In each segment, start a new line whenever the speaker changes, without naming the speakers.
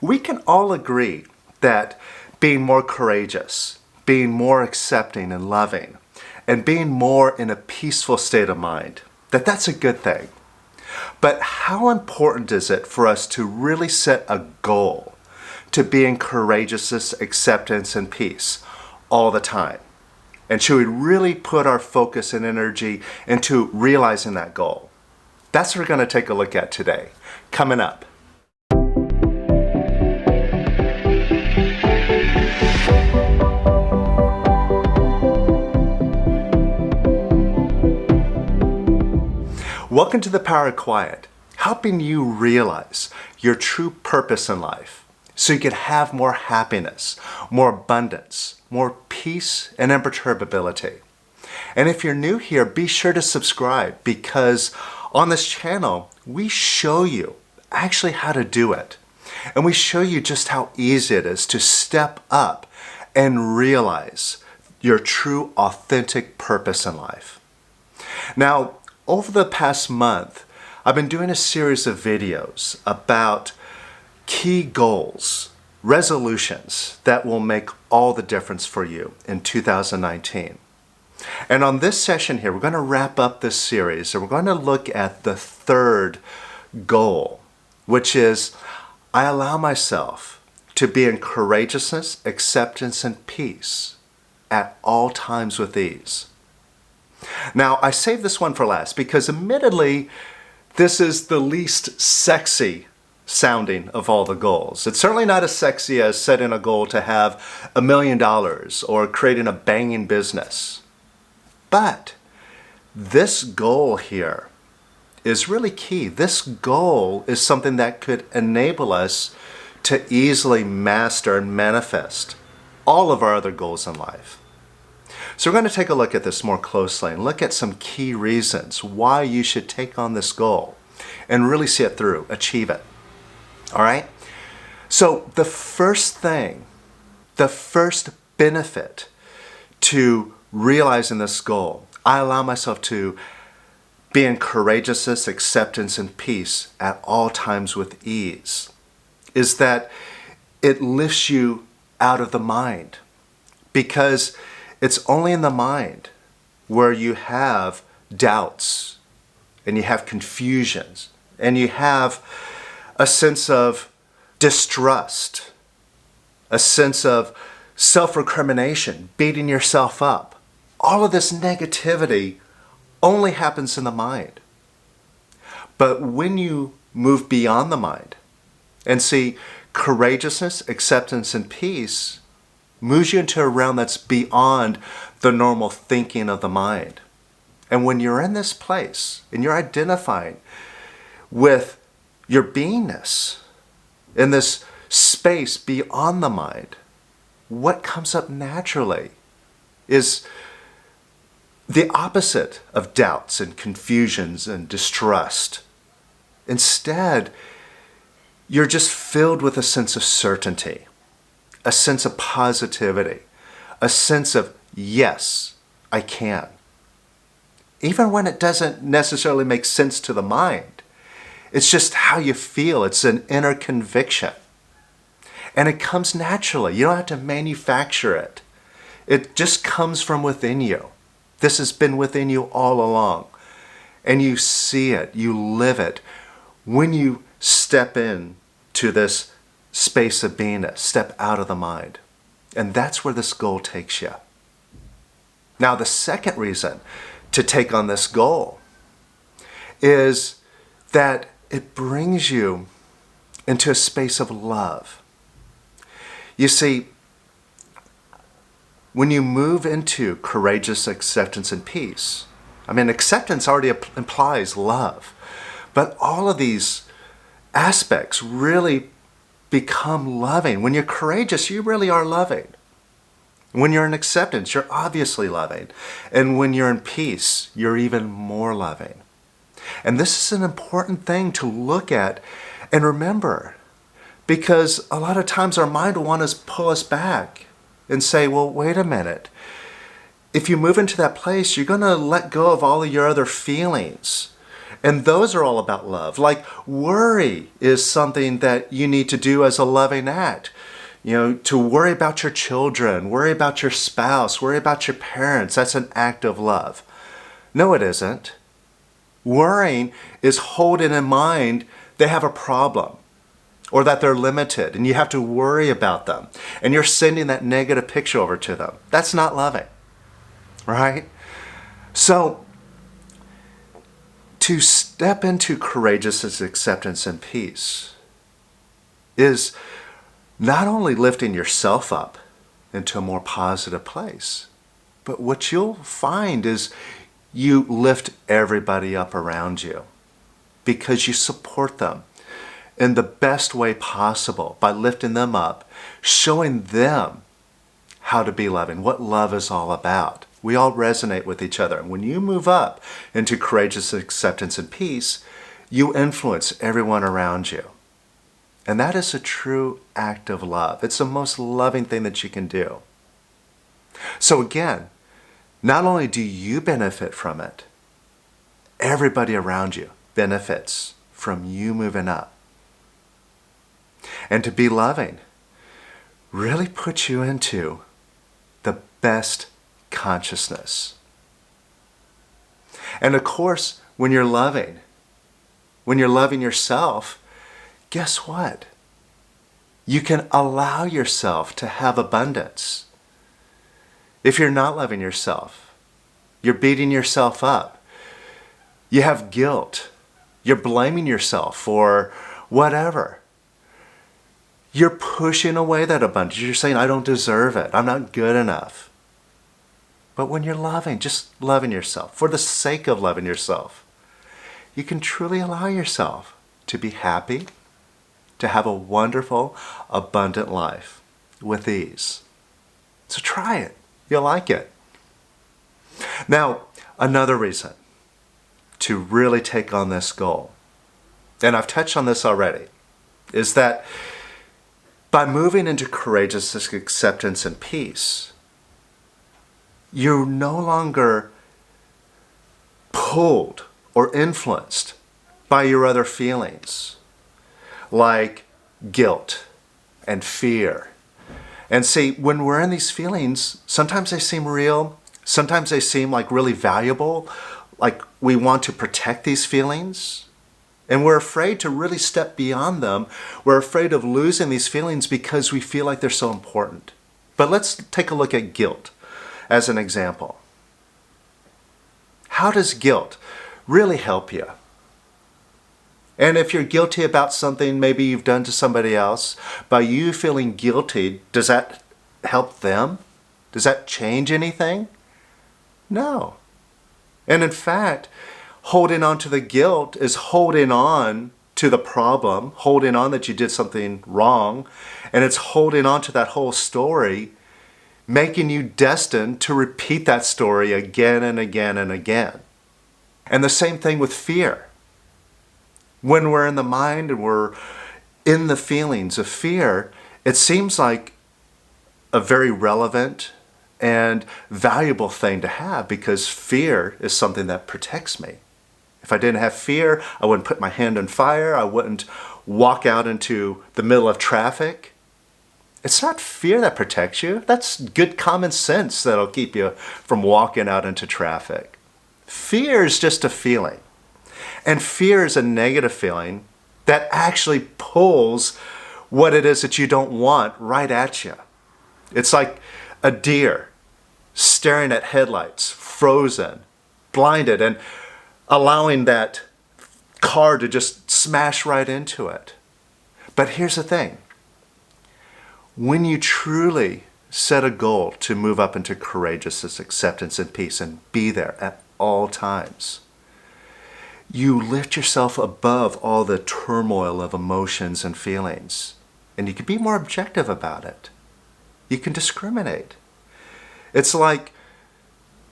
We can all agree that being more courageous, being more accepting and loving, and being more in a peaceful state of mind, that's a good thing. But how important is it for us to really set a goal to be in courageousness, acceptance, and peace all the time? And should we really put our focus and energy into realizing that goal? That's what we're going to take a look at today. Coming up. Welcome to the Power of Quiet, helping you realize your true purpose in life so you can have more happiness, more abundance, more peace, and imperturbability. And if you're new here, be sure to subscribe because on this channel, we show you actually how to do it. And we show you just how easy it is to step up and realize your true, authentic purpose in life. Now, over the past month, I've been doing a series of videos about key goals, resolutions that will make all the difference for you in 2019. And on this session here, we're going to wrap up this series and we're going to look at the third goal, which is I allow myself to be in courageousness, acceptance, and peace at all times with ease. Now, I saved this one for last because admittedly, this is the least sexy sounding of all the goals. It's certainly not as sexy as setting a goal to have $1 million or creating a banging business. But this goal here is really key. This goal is something that could enable us to easily master and manifest all of our other goals in life. So we're going to take a look at this more closely and look at some key reasons why you should take on this goal and really see it through, achieve it. All right? So the first thing, the first benefit to realizing this goal, I allow myself to be in courageousness, acceptance, and peace at all times with ease, is that it lifts you out of the mind. Because it's only in the mind where you have doubts and you have confusions and you have a sense of distrust, a sense of self-recrimination, beating yourself up. All of this negativity only happens in the mind. But when you move beyond the mind and see courageousness, acceptance, and peace moves you into a realm that's beyond the normal thinking of the mind. And when you're in this place and you're identifying with your beingness in this space beyond the mind, what comes up naturally is the opposite of doubts and confusions and distrust. Instead, you're just filled with a sense of certainty, a sense of positivity, a sense of, yes, I can. Even when it doesn't necessarily make sense to the mind, it's just how you feel. It's an inner conviction. And it comes naturally. You don't have to manufacture it. It just comes from within you. This has been within you all along. And you see it, you live it when you step in to this space of beingness, step out of the mind. And that's where this goal takes you. Now, the second reason to take on this goal is that it brings you into a space of love. You see, when you move into courageous acceptance and peace, acceptance already implies love, but all of these aspects really become loving. When you're courageous, you really are loving. When you're in acceptance, you're obviously loving. And when you're in peace, you're even more loving. And this is an important thing to look at and remember, because a lot of times our mind will want to pull us back and say, well, wait a minute. If you move into that place, you're going to let go of all of your other feelings And those are all about love. Like worry is something that you need to do as a loving act. To worry about your children, worry about your spouse, worry about your parents. That's an act of love. No, it isn't. Worrying is holding in mind they have a problem or that they're limited and you have to worry about them. And you're sending that negative picture over to them. That's not loving, right? So, to step into courageousness, acceptance, and peace is not only lifting yourself up into a more positive place, but what you'll find is you lift everybody up around you because you support them in the best way possible by lifting them up, showing them how to be loving, what love is all about. We all resonate with each other. And when you move up into courageous acceptance and peace, you influence everyone around you. And that is a true act of love. It's the most loving thing that you can do. So again, not only do you benefit from it, everybody around you benefits from you moving up. And to be loving really puts you into the best consciousness. And of course, when you're loving yourself, guess what? You can allow yourself to have abundance. If you're not loving yourself, you're beating yourself up. You have guilt. You're blaming yourself for whatever. You're pushing away that abundance. You're saying, I don't deserve it. I'm not good enough. But when you're loving, just loving yourself, for the sake of loving yourself, you can truly allow yourself to be happy, to have a wonderful, abundant life with ease. So try it. You'll like it. Now, another reason to really take on this goal, and I've touched on this already, is that by moving into courageous acceptance and peace, you're no longer pulled or influenced by your other feelings, like guilt and fear. And see, when we're in these feelings, sometimes they seem real, sometimes they seem like really valuable, like we want to protect these feelings. And we're afraid to really step beyond them. We're afraid of losing these feelings because we feel like they're so important. But let's take a look at guilt as an example. How does guilt really help you? And if you're guilty about something maybe you've done to somebody else, by you feeling guilty, does that help them? Does that change anything? No. And in fact, holding on to the guilt is holding on to the problem, holding on that you did something wrong, and it's holding on to that whole story, making you destined to repeat that story again and again and again. And the same thing with fear. When we're in the mind and we're in the feelings of fear, it seems like a very relevant and valuable thing to have because fear is something that protects me. If I didn't have fear, I wouldn't put my hand on fire. I wouldn't walk out into the middle of traffic. It's not fear that protects you. That's good common sense that'll keep you from walking out into traffic. Fear is just a feeling. And fear is a negative feeling that actually pulls what it is that you don't want right at you. It's like a deer staring at headlights, frozen, blinded, and allowing that car to just smash right into it. But here's the thing. When you truly set a goal to move up into courageousness, acceptance, and peace and be there at all times, you lift yourself above all the turmoil of emotions and feelings. And you can be more objective about it. You can discriminate. It's like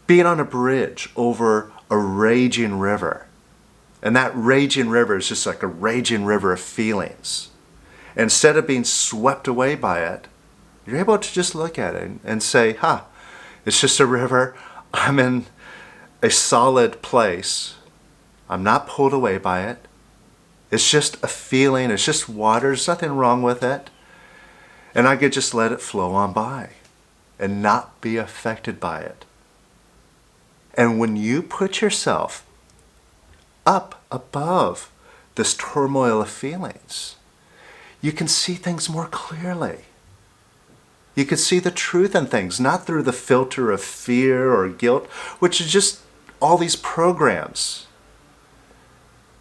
being on a bridge over a raging river. And that raging river is just like a raging river of feelings. And instead of being swept away by it, you're able to just look at it and say, it's just a river. I'm in a solid place. I'm not pulled away by it. It's just a feeling. It's just water. There's nothing wrong with it. And I could just let it flow on by and not be affected by it. And when you put yourself up above this turmoil of feelings, you can see things more clearly. You can see the truth in things, not through the filter of fear or guilt, which is just all these programs.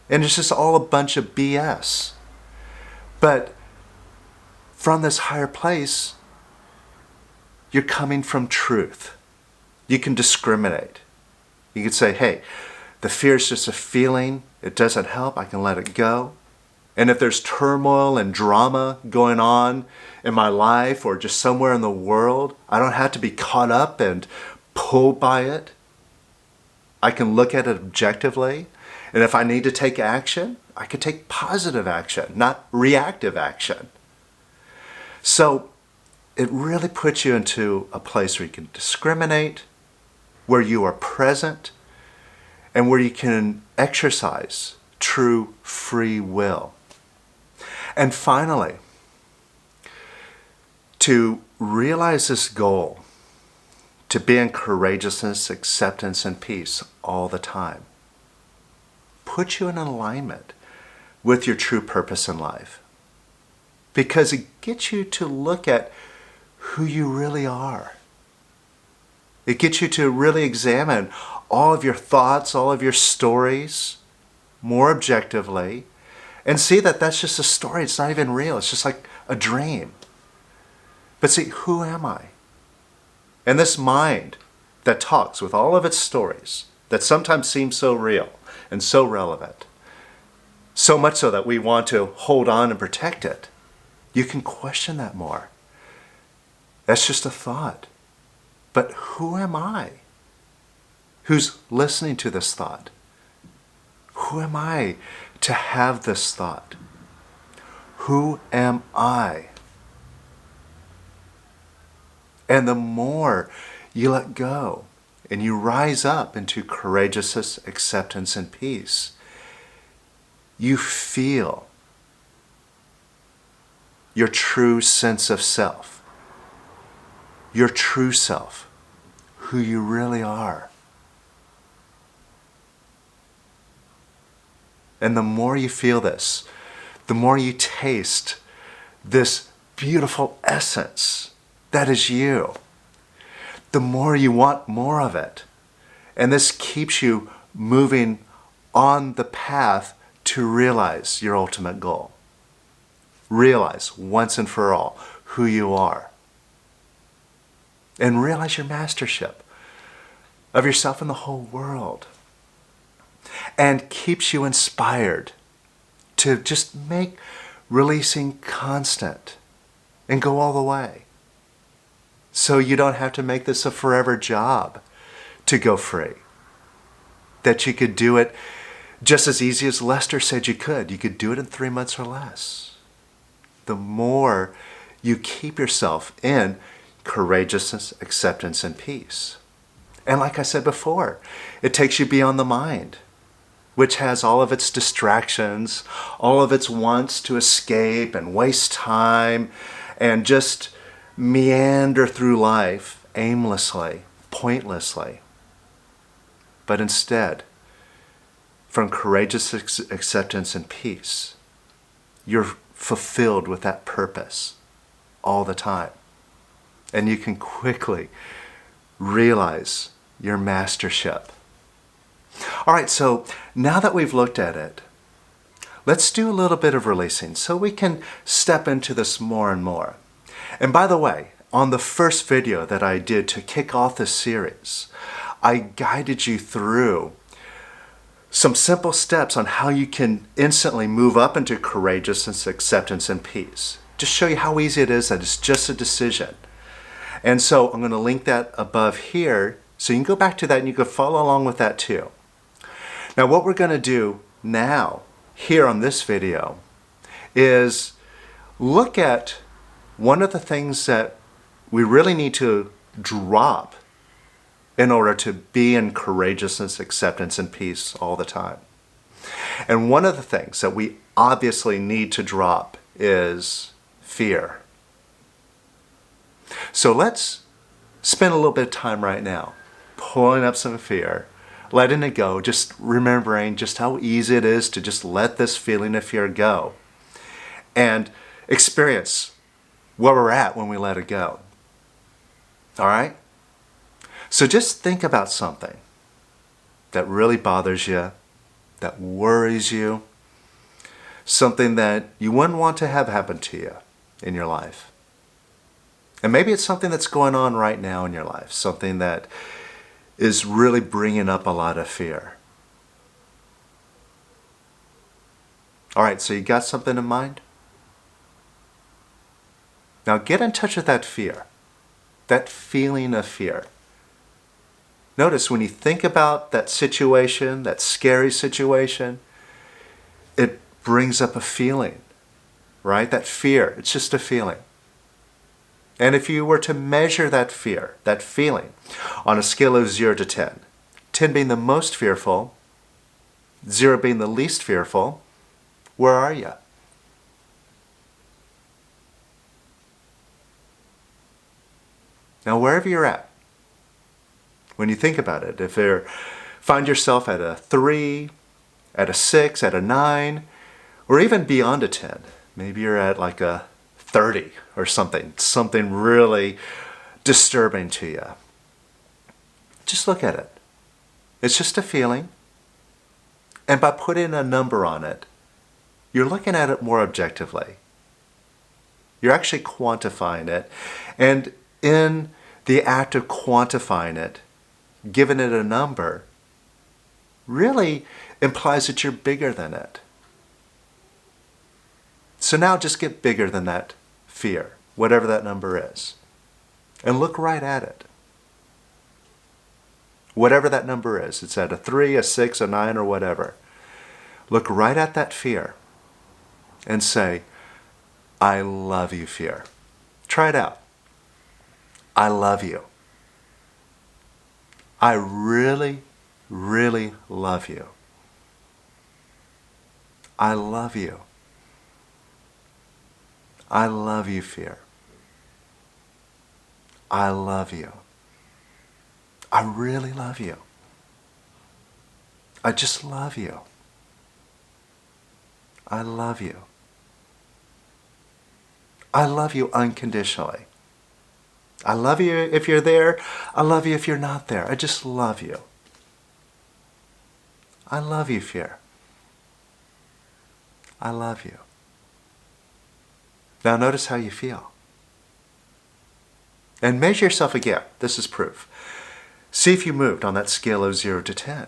And it's just all a bunch of BS. But from this higher place, you're coming from truth. You can discriminate. You can say, hey, the fear is just a feeling. It doesn't help. I can let it go. And if there's turmoil and drama going on in my life or just somewhere in the world, I don't have to be caught up and pulled by it. I can look at it objectively. And if I need to take action, I can take positive action, not reactive action. So it really puts you into a place where you can discriminate, where you are present, and where you can exercise true free will. And finally, to realize this goal, to be in courageousness, acceptance, and peace all the time, put you in alignment with your true purpose in life. Because it gets you to look at who you really are. It gets you to really examine all of your thoughts, all of your stories more objectively, and see that that's just a story. It's not even real. It's just like a dream. But see, who am I? And this mind that talks with all of its stories that sometimes seem so real and so relevant, so much so that we want to hold on and protect it, you can question that more. That's just a thought. But who am I? Who's listening to this thought? Who am I to have this thought? Who am I? And the more you let go and you rise up into courageousness, acceptance, and peace, you feel your true sense of self, your true self, who you really are. And the more you feel this, the more you taste this beautiful essence that is you, the more you want more of it. And this keeps you moving on the path to realize your ultimate goal. Realize once and for all who you are. And realize your mastership of yourself and the whole world. And keeps you inspired to just make releasing constant and go all the way. So you don't have to make this a forever job to go free. That you could do it just as easy as Lester said you could. You could do it in 3 months or less. The more you keep yourself in courageousness, acceptance, and peace. And like I said before, it takes you beyond the mind, which has all of its distractions, all of its wants to escape and waste time and just meander through life aimlessly, pointlessly. But instead, from courageous acceptance and peace, you're fulfilled with that purpose all the time. And you can quickly realize your mastership. All right, so now that we've looked at it, let's do a little bit of releasing so we can step into this more and more. And by the way, on the first video that I did to kick off this series, I guided you through some simple steps on how you can instantly move up into courageousness, acceptance, and peace. Just show you how easy it is, that it's just a decision. And so I'm going to link that above here so you can go back to that and you can follow along with that too. Now what we're going to do now, here on this video, is look at one of the things that we really need to drop in order to be in courageousness, acceptance, and peace all the time. And one of the things that we obviously need to drop is fear. So let's spend a little bit of time right now pulling up some fear, letting it go, just remembering just how easy it is to just let this feeling of fear go and experience where we're at when we let it go. All right? So just think about something that really bothers you, that worries you, something that you wouldn't want to have happen to you in your life. And maybe it's something that's going on right now in your life, something that is really bringing up a lot of fear. All right, so you got something in mind? Now get in touch with that fear, that feeling of fear. Notice when you think about that situation, that scary situation, it brings up a feeling, right? That fear, it's just a feeling. And if you were to measure that fear, that feeling, on a scale of 0 to 10, 10 being the most fearful, 0 being the least fearful, where are you? Now, wherever you're at, when you think about it, if you find yourself at a 3, at a 6, at a 9, or even beyond a 10, maybe you're at like a 30 or something really disturbing to you. Just look at it. It's just a feeling. And by putting a number on it, you're looking at it more objectively. You're actually quantifying it. And in the act of quantifying it, giving it a number, really implies that you're bigger than it. So now just get bigger than that fear, whatever that number is, and look right at it. Whatever that number is, it's at a 3, a 6, a 9, or whatever. Look right at that fear and say, I love you, fear. Try it out. I love you. I really, really love you. I love you. I love you, fear. I love you. I really love you. I just love you. I love you. I love you unconditionally. I love you if you're there. I love you if you're not there. I just love you. I love you, fear. I love you. Now notice how you feel. And measure yourself again. This is proof. See if you moved on that scale of 0 to 10.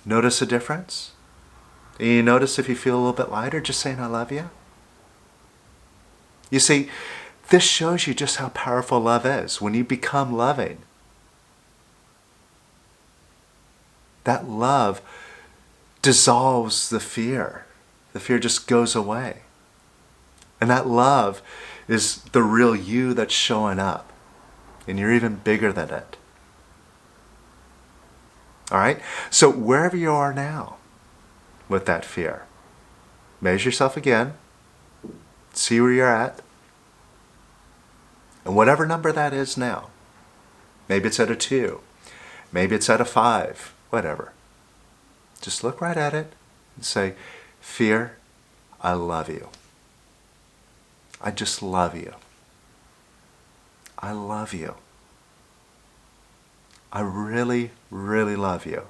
Notice a difference? And you notice if you feel a little bit lighter just saying I love you? You see, this shows you just how powerful love is. When you become loving, that love dissolves the fear. The fear just goes away. And that love is the real you that's showing up. And you're even bigger than it. All right? So wherever you are now with that fear, measure yourself again. See where you're at. And whatever number that is now, maybe it's at a 2, maybe it's at a 5, whatever. Just look right at it and say, fear, I love you. I just love you. I love you. I really, really love you.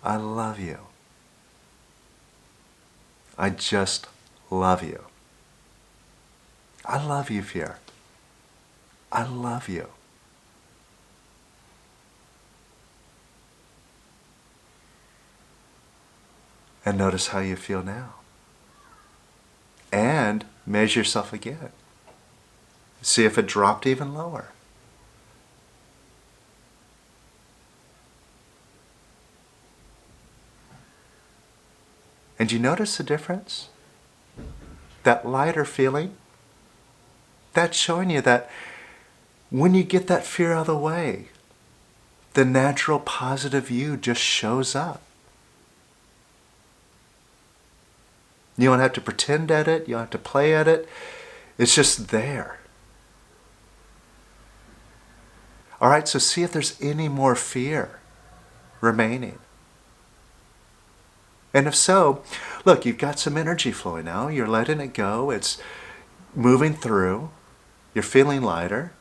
I love you. I just love you. I love you, fear. I love you. And notice how you feel now. And measure yourself again. See if it dropped even lower. And you notice the difference? That lighter feeling? That's showing you that when you get that fear out of the way, the natural positive you just shows up. You don't have to pretend at it. You don't have to play at it. It's just there. All right, so see if there's any more fear remaining. And if so, look, you've got some energy flowing now. You're letting it go. It's moving through. You're feeling lighter.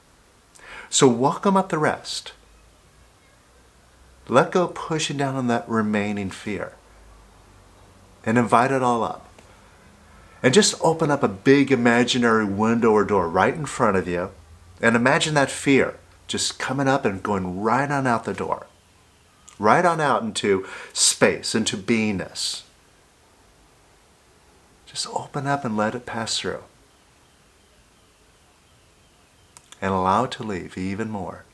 So welcome up the rest. Let go of pushing down on that remaining fear. And invite it all up. And just open up a big imaginary window or door right in front of you. And imagine that fear just coming up and going right on out the door. Right on out into space, into beingness. Just open up and let it pass through. And allow it to leave even more.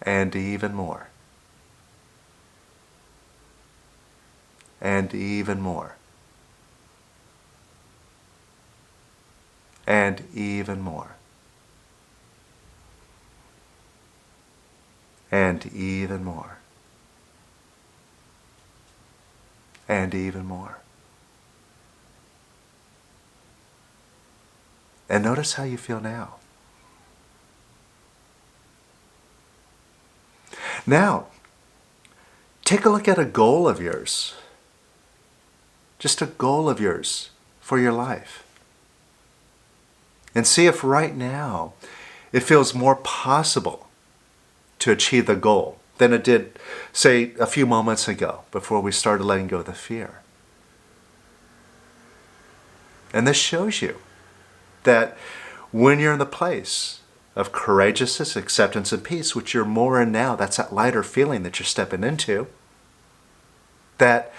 And even more. And even more. And even more. And even more. And even more. And notice how you feel now. Now, take a look at a goal of yours. Just a goal of yours for your life. And see if right now it feels more possible to achieve the goal than it did, say, a few moments ago before we started letting go of the fear. And this shows you that when you're in the place of courageousness, acceptance, and peace, which you're more in now, that's that lighter feeling that you're stepping into, that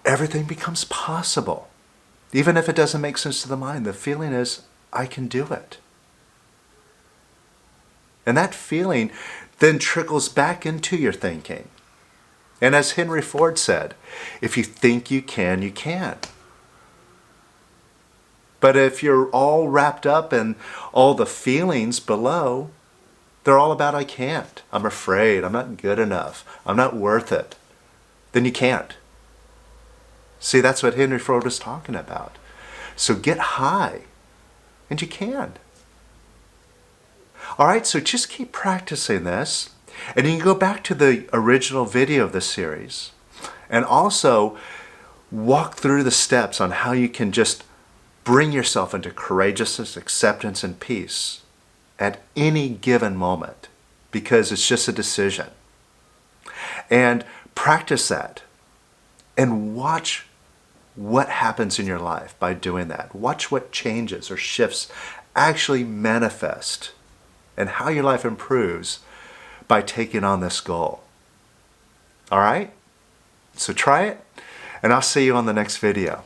everything becomes possible. Even if it doesn't make sense to the mind, the feeling is, I can do it. And that feeling then trickles back into your thinking. And as Henry Ford said, if you think you can, you can. But if you're all wrapped up in all the feelings below, they're all about I can't, I'm afraid, I'm not good enough, I'm not worth it, then you can't. See, that's what Henry Ford was talking about. So get high, and you can. All right, so just keep practicing this. And you can go back to the original video of this series and also walk through the steps on how you can just bring yourself into courageousness, acceptance, and peace at any given moment, because it's just a decision. And practice that and watch what happens in your life by doing that. Watch what changes or shifts actually manifest and how your life improves by taking on this goal. All right? So try it, and I'll see you on the next video.